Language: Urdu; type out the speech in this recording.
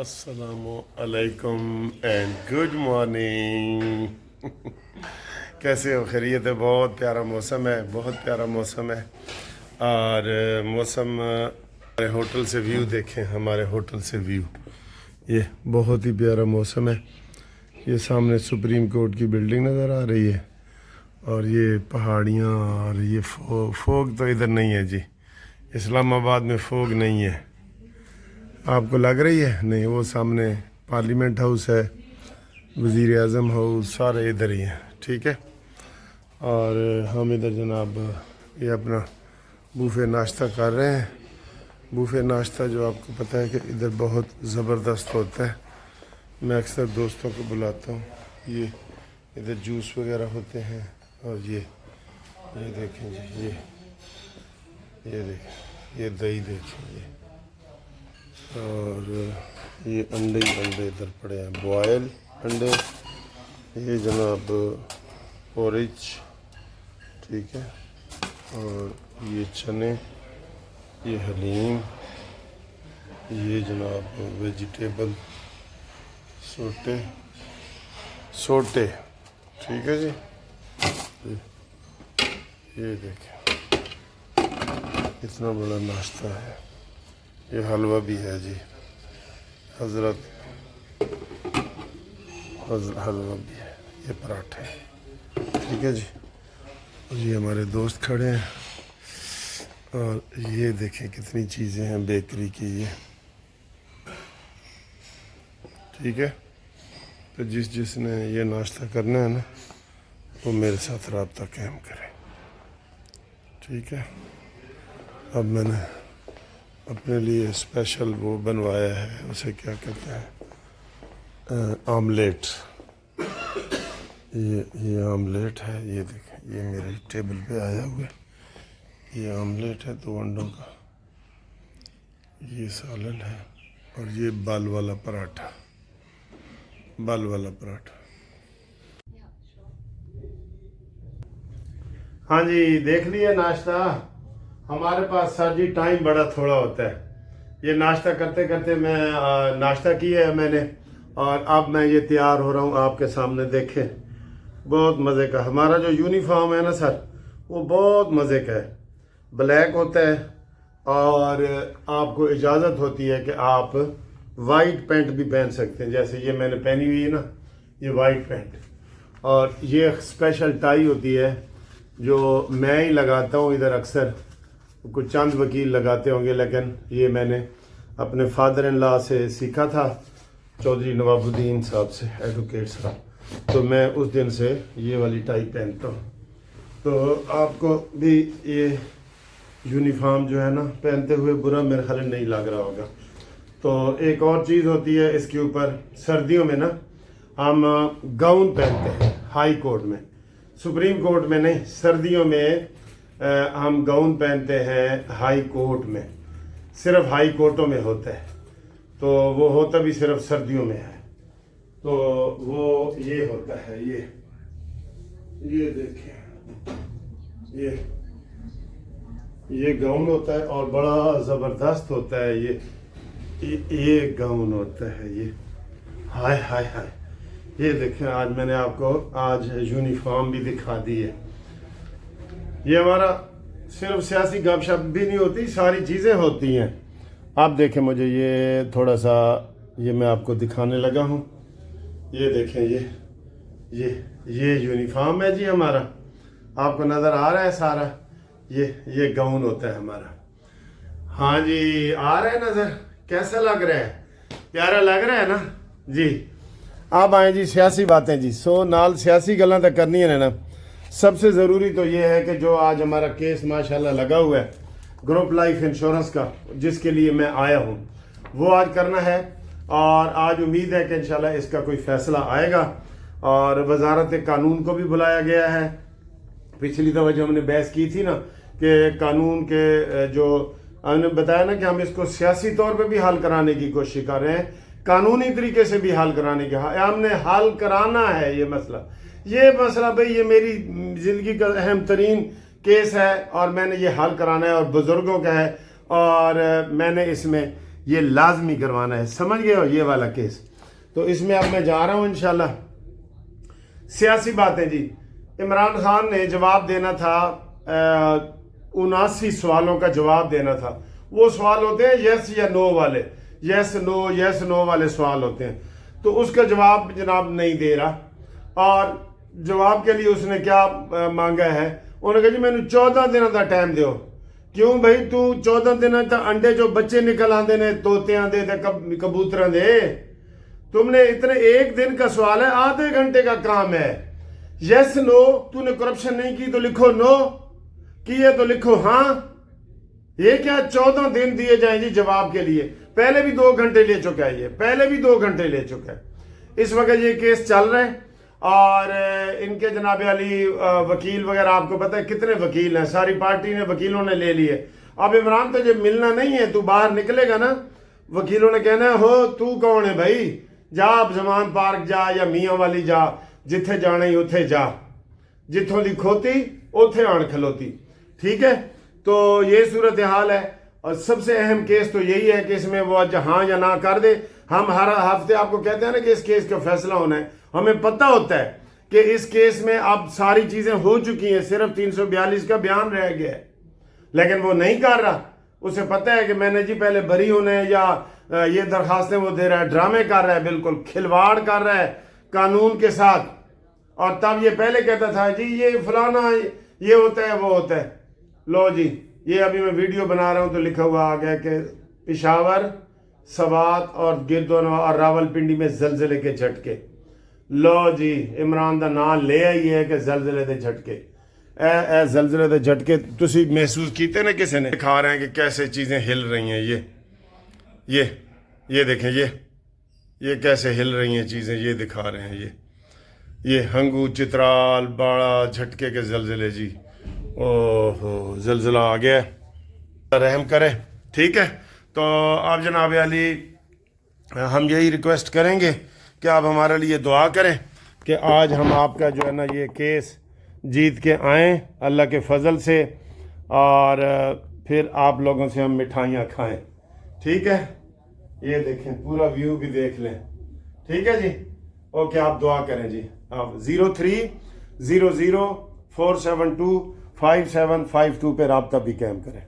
السلام علیکم اینڈ گڈ مارننگ. کیسے ہو؟ خیریت ہے؟ بہت پیارا موسم ہے، بہت پیارا موسم ہے. اور موسم ہمارے ہوٹل سے ویو دیکھیں، ہمارے ہوٹل سے ویو، یہ بہت ہی پیارا موسم ہے. یہ سامنے سپریم کورٹ کی بلڈنگ نظر آ رہی ہے، اور یہ پہاڑیاں، اور یہ فوگ تو ادھر نہیں ہے جی، اسلام آباد میں فوگ نہیں ہے. آپ کو لگ رہی ہے؟ نہیں، وہ سامنے پارلیمنٹ ہاؤس ہے، وزیر اعظم ہاؤس، سارے ادھر ہی ہیں. ٹھیک ہے. اور ہم ادھر جناب یہ اپنا بوفے ناشتہ کر رہے ہیں. بوفے ناشتہ جو آپ کو پتہ ہے کہ ادھر بہت زبردست ہوتا ہے. میں اکثر دوستوں کو بلاتا ہوں. یہ ادھر جوس وغیرہ ہوتے ہیں، اور یہ دیکھیں جی، یہ دیکھیں، یہ دہی دیکھیں، یہ اور یہ انڈے ادھر پڑے ہیں، بوائل انڈے. یہ جناب پورج، ٹھیک ہے. اور یہ چنے، یہ حلیم، یہ جناب ویجیٹیبل سوٹے، ٹھیک ہے جی. یہ دیکھیں کتنا بڑا ناشتہ ہے. یہ حلوہ بھی ہے جی، حضرت حلوہ بھی ہے. یہ پراٹھے، ٹھیک ہے جی. اور یہ ہمارے دوست کھڑے ہیں. اور یہ دیکھیں کتنی چیزیں ہیں بیکری کی. یہ ٹھیک ہے. تو جس نے یہ ناشتہ کرنا ہے نا، وہ میرے ساتھ رابطہ قائم کرے. ٹھیک ہے. اب میں نے اپنے لیے اسپیشل وہ بنوایا ہے، اسے کیا کہتے ہیں، آملیٹ. یہ آملیٹ ہے. یہ دیکھیں، یہ میرے ٹیبل پہ آیا ہوا ہے. یہ آملیٹ ہے 2 انڈوں کا. یہ سالن ہے. اور یہ بال والا پراٹھا. ہاں جی، دیکھ لیے ناشتہ. ہمارے پاس سر جی ٹائم بڑا تھوڑا ہوتا ہے. یہ ناشتہ کرتے کرتے میں ناشتہ کیا ہے میں نے، اور اب میں یہ تیار ہو رہا ہوں آپ کے سامنے. دیکھیں بہت مزے کا ہمارا جو یونیفارم ہے نا سر، وہ بہت مزے کا ہے. بلیک ہوتا ہے، اور آپ کو اجازت ہوتی ہے کہ آپ وائٹ پینٹ بھی پہن سکتے ہیں. جیسے یہ میں نے پہنی ہوئی ہے نا، یہ وائٹ پینٹ. اور یہ اسپیشل ٹائی ہوتی ہے جو میں ہی لگاتا ہوں ادھر. اکثر کچھ چند وکیل لگاتے ہوں گے، لیکن یہ میں نے اپنے فادر ان لا سے سیکھا تھا، چودھری نواب الدین صاحب سے، ایڈوکیٹ صاحب. تو میں اس دن سے یہ والی ٹائی پہنتا ہوں. تو آپ کو بھی یہ یونیفارم جو ہے نا پہنتے ہوئے برا میرے خیال نہیں لگ رہا ہوگا. تو ایک اور چیز ہوتی ہے اس کے اوپر، سردیوں میں نا ہم گاؤن پہنتے ہیں ہائی کورٹ میں، سپریم کورٹ میں نہیں. سردیوں میں ہم گاؤن پہنتے ہیں ہائی کورٹ میں. صرف ہائی کورٹوں میں ہوتا ہے، تو وہ ہوتا بھی صرف سردیوں میں ہے. تو وہ یہ ہوتا ہے، یہ دیکھیں، یہ گاؤن ہوتا ہے، اور بڑا زبردست ہوتا ہے. یہ گاؤن ہوتا ہے. یہ ہائے ہائے ہائے. یہ دیکھیں، آج میں نے آپ کو آج یونیفارم بھی دکھا دی ہے. یہ ہمارا صرف سیاسی گپ شپ بھی نہیں ہوتی، ساری چیزیں ہوتی ہیں. آپ دیکھیں، مجھے یہ تھوڑا سا یہ میں آپ کو دکھانے لگا ہوں. یہ دیکھیں، یہ یونیفارم ہے جی ہمارا. آپ کو نظر آ رہا ہے سارا؟ یہ گاؤن ہوتا ہے ہمارا. ہاں جی، آ رہا ہے نظر؟ کیسا لگ رہا ہے؟ پیارا لگ رہا ہے نا جی. آپ آئیں جی، سیاسی باتیں جی. نال سیاسی گلاں تو کرنی ہے نا. سب سے ضروری تو یہ ہے کہ جو آج ہمارا کیس ماشاءاللہ لگا ہوا ہے گروپ لائف انشورنس کا، جس کے لیے میں آیا ہوں، وہ آج کرنا ہے. اور آج امید ہے کہ انشاءاللہ اس کا کوئی فیصلہ آئے گا. اور وزارت قانون کو بھی بلایا گیا ہے. پچھلی دفعہ جو ہم نے بحث کی تھی نا کہ قانون کے جو ہم نے بتایا نا کہ ہم اس کو سیاسی طور پہ بھی حل کرانے کی کوشش کر رہے ہیں، قانونی طریقے سے بھی حل کرانے کی. ہم نے حل کرانا ہے یہ مسئلہ بھئی، یہ میری زندگی کا اہم ترین کیس ہے، اور میں نے یہ حل کرانا ہے، اور بزرگوں کا ہے. اور میں نے اس میں یہ لازمی کروانا ہے. سمجھ گئے ہو یہ والا کیس؟ تو اس میں اب میں جا رہا ہوں انشاءاللہ. سیاسی باتیں جی. عمران خان نے جواب دینا تھا 79 سوالوں کا جواب دینا تھا. وہ سوال ہوتے ہیں یس یا نو والے, یس نو والے سوال ہوتے ہیں. تو اس کا جواب جناب نہیں دے رہا. اور جواب کے لیے اس نے کیا مانگا ہے؟ انہوں نے کہا جی میں نے 14 دن کا ٹائم دیو. کیوں بھائی تو 14 دن تک انڈے جو بچے نکل آتے نے توتیاں دے کبوتراں دے, تم نے اتنے ایک دن کا سوال ہے, آدھے گھنٹے کا کام ہے. یس نو, تو نے کرپشن نہیں کی تو لکھو نو, کی ہے تو لکھو ہاں. یہ کیا 14 دن دیے جائیں جی جواب کے لیے؟ پہلے بھی 2 گھنٹے لے چکا ہے, یہ پہلے بھی 2 گھنٹے لے چکا ہے. اس وقت یہ کیس چل رہا ہے. اور ان کے جناب علی وکیل وغیرہ آپ کو پتہ ہے کتنے وکیل ہیں, ساری پارٹی نے وکیلوں نے لے لیے. اب عمران تجھے ملنا نہیں ہے, تو باہر نکلے گا نا, وکیلوں نے کہنا ہے ہو تو کون ہے بھائی, جا اب زمان پارک جا یا میاں والی جا, جتھے جانا ہی اتھے جا, جتھوں دی کھوتی اتھے آن کھلوتی. ٹھیک ہے, تو یہ صورتحال ہے. اور سب سے اہم کیس تو یہی ہے کہ اس میں وہ ہاں یا نہ کر دے. ہم ہر ہفتے آپ کو کہتے ہیں نا کہ اس کیس کا فیصلہ ہونا ہے. ہمیں پتہ ہوتا ہے کہ اس کیس میں اب ساری چیزیں ہو چکی ہیں, صرف 342 کا بیان رہ گیا ہے, لیکن وہ نہیں کر رہا. اسے پتہ ہے کہ میں نے جی پہلے بری ہونا ہے, یا یہ درخواستیں وہ دے رہا ہے, ڈرامے کر رہا ہے, بالکل کھلواڑ کر رہا ہے قانون کے ساتھ. اور تب یہ پہلے کہتا تھا جی یہ فلانا یہ ہوتا ہے وہ ہوتا ہے. لو جی یہ ابھی میں ویڈیو بنا رہا ہوں تو لکھا ہوا آ گیا کہ پشاور, سوات اور گردونوا اور راول پنڈی میں زلزلے کے جھٹکے. لو جی عمران دا نام لے آئی ہے کہ زلزلے دے جھٹکے. اے زلزلے دے جھٹکے تسی محسوس کیتے نا کسی نے؟ دکھا رہے ہیں کہ کیسے چیزیں ہل رہی ہیں. یہ دیکھیں, یہ کیسے ہل رہی ہیں چیزیں, یہ دکھا رہے ہیں. یہ ہنگو, چترال, باڑہ جھٹکے کے زلزلے جی. اوہ زلزلہ آ گیا, رحم کرے. ٹھیک ہے, تو آپ جناب علی ہم یہی ریکویسٹ کریں گے کہ آپ ہمارے لیے دعا کریں کہ آج ہم آپ کا جو ہے نا یہ کیس جیت کے آئیں اللہ کے فضل سے, اور پھر آپ لوگوں سے ہم مٹھائیاں کھائیں. ٹھیک ہے, یہ دیکھیں پورا ویو بھی دیکھ لیں. ٹھیک ہے جی, اوکے آپ دعا کریں جی. آپ 0300 472 5752 پہ رابطہ بھی قائم کریں.